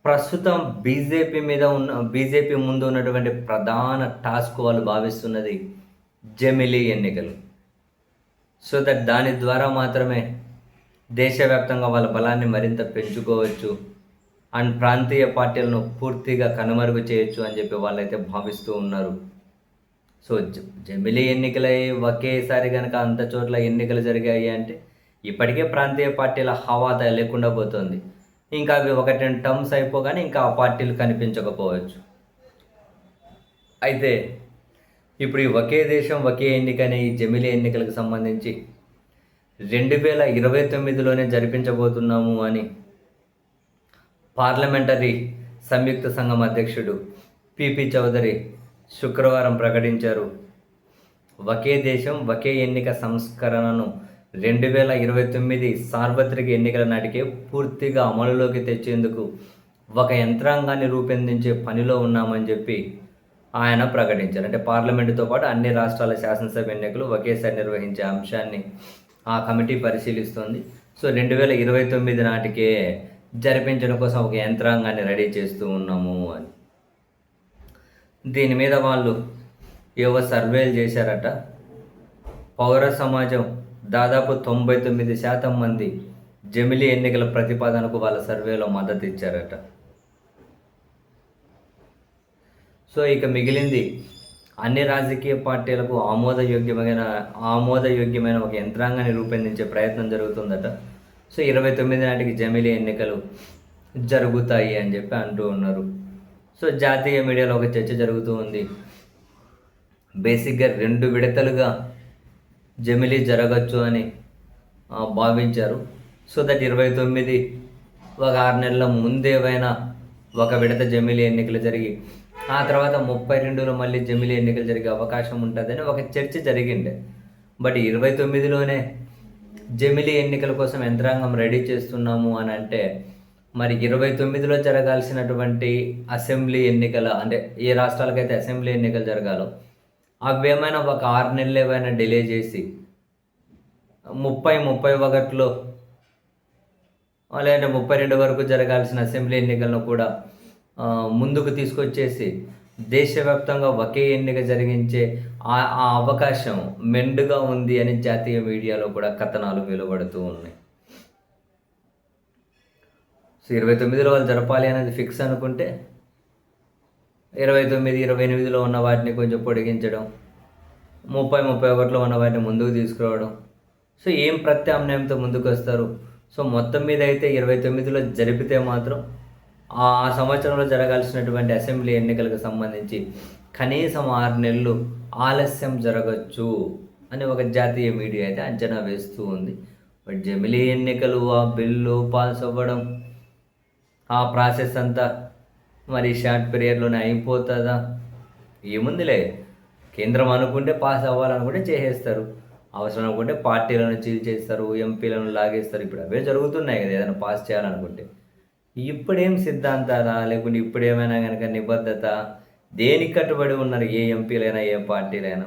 ప్రస్తుతం బీజేపీ ముందు ఉన్నటువంటి ప్రధాన టాస్క్ వాళ్ళు భావిస్తున్నది జమిలీ ఎన్నికలు. సో దట్ దాని ద్వారా మాత్రమే దేశవ్యాప్తంగా వాళ్ళ బలాన్ని మరింత పెంచుకోవచ్చు అండ్ ప్రాంతీయ పార్టీలను పూర్తిగా కనుమరుగు చేయొచ్చు అని చెప్పి వాళ్ళైతే భావిస్తూ ఉన్నారు. సో జమిలీ ఎన్నికలై ఒకేసారి కనుక అంత చోట్ల ఎన్నికలు జరిగాయి అంటే ఇప్పటికే ప్రాంతీయ పార్టీల హవా లేకుండా పోతుంది. ఇంకా అవి 1-2 టర్మ్స్ అయిపోగానే ఇంకా ఆ పార్టీలు కనిపించకపోవచ్చు. అయితే ఇప్పుడు ఈ ఒకే దేశం ఒకే ఎన్నిక అనే ఈ జమిలీ ఎన్నికలకు సంబంధించి 2029లోనే జరిపించబోతున్నాము అని పార్లమెంటరీ సంయుక్త సంఘం అధ్యక్షుడు పిపి చౌదరి శుక్రవారం ప్రకటించారు. ఒకే దేశం ఒకే ఎన్నిక సంస్కరణను 2029 సార్వత్రిక ఎన్నికల నాటికే పూర్తిగా అమలులోకి తెచ్చేందుకు ఒక యంత్రాంగాన్ని రూపొందించే పనిలో ఉన్నామని చెప్పి ఆయన ప్రకటించారు. అంటే పార్లమెంటుతో పాటు అన్ని రాష్ట్రాల శాసనసభ ఎన్నికలు ఒకేసారి నిర్వహించే అంశాన్ని ఆ కమిటీ పరిశీలిస్తోంది. సో 2029 నాటికే జరిపించడం కోసం ఒక యంత్రాంగాన్ని రెడీ చేస్తూ ఉన్నాము అని. దీని మీద వాళ్ళు ఏవో సర్వేలు చేశారట. పౌర సమాజం దాదాపు 99% మంది జమిలీ ఎన్నికల ప్రతిపాదనకు వాళ్ళ సర్వేలో మద్దతు ఇచ్చారట. సో ఇక మిగిలింది అన్ని రాజకీయ పార్టీలకు ఆమోదయోగ్యమైన ఒక యంత్రాంగాన్ని రూపొందించే ప్రయత్నం జరుగుతుందట. సో 29 నాటికి జమిలీ ఎన్నికలు జరుగుతాయి అని చెప్పి అంటూ ఉన్నారు. సో జాతీయ మీడియాలో ఒక చర్చ జరుగుతూ ఉంది. బేసిక్గా 2 విడతలుగా జమిలీ జరగచ్చు అని భావించారు. సో దట్ 29 ఒక 6 నెలల ముందేవైనా ఒక విడత జమిలీ ఎన్నికలు జరిగి ఆ తర్వాత 32లో మళ్ళీ జమిలీ ఎన్నికలు జరిగే అవకాశం ఉంటుందని ఒక చర్చ జరిగిండే. బట్ 29లోనే జమిలీ ఎన్నికల కోసం యంత్రాంగం రెడీ చేస్తున్నాము అని అంటే మరి 29లో జరగాల్సినటువంటి అసెంబ్లీ ఎన్నికల అంటే ఏ రాష్ట్రాలకైతే అసెంబ్లీ ఎన్నికలు జరగాలో అవి ఏమైనా ఒక 6 నెలలు ఏమైనా డిలే చేసి 31లో లేదంటే 32 వరకు జరగాల్సిన అసెంబ్లీ ఎన్నికలను కూడా ముందుకు తీసుకొచ్చేసి దేశవ్యాప్తంగా ఒకే ఎన్నిక జరిగించే ఆ అవకాశం మెండుగా ఉంది అని జాతీయ మీడియాలో కూడా కథనాలు వెలువడుతూ ఉన్నాయి. సో 29లో వాళ్ళు జరపాలి అనేది ఫిక్స్ అనుకుంటే 29, 28లో ఉన్న వాటిని కొంచెం పొడిగించడం, 31లో ఉన్న వాటిని ముందుకు తీసుకురావడం. సో ఏం ప్రత్యామ్నాయంతో ముందుకు వస్తారు? సో మొత్తం మీద అయితే 29లో జరిపితే మాత్రం ఆ సంవత్సరంలో జరగాల్సినటువంటి అసెంబ్లీ ఎన్నికలకు సంబంధించి కనీసం 6 నెలలు ఆలస్యం జరగచ్చు అని ఒక జాతీయ మీడియా అయితే అంచనా వేస్తూ ఉంది. బట్ జమిలీ ఎన్నికలు ఆ బిల్లు పాస్ అవ్వడం ఆ ప్రాసెస్ అంతా మరి షార్ట్ పీరియడ్లోనే అయిపోతుందా? ఏముందిలే, కేంద్రం అనుకుంటే పాస్ అవ్వాలనుకుంటే చేసేస్తారు, అవసరం అనుకుంటే పార్టీలను చీల్చేస్తారు, ఎంపీలను లాగేస్తారు. ఇప్పుడు అవే జరుగుతున్నాయి కదా ఏదైనా పాస్ చేయాలనుకుంటే. ఇప్పుడేం సిద్ధాంతాలా లేకుంటే ఇప్పుడేమైనా కనుక నిబద్ధత దేనికి కట్టుబడి ఉన్నారు ఏ ఎంపీలైనా ఏ పార్టీలైనా?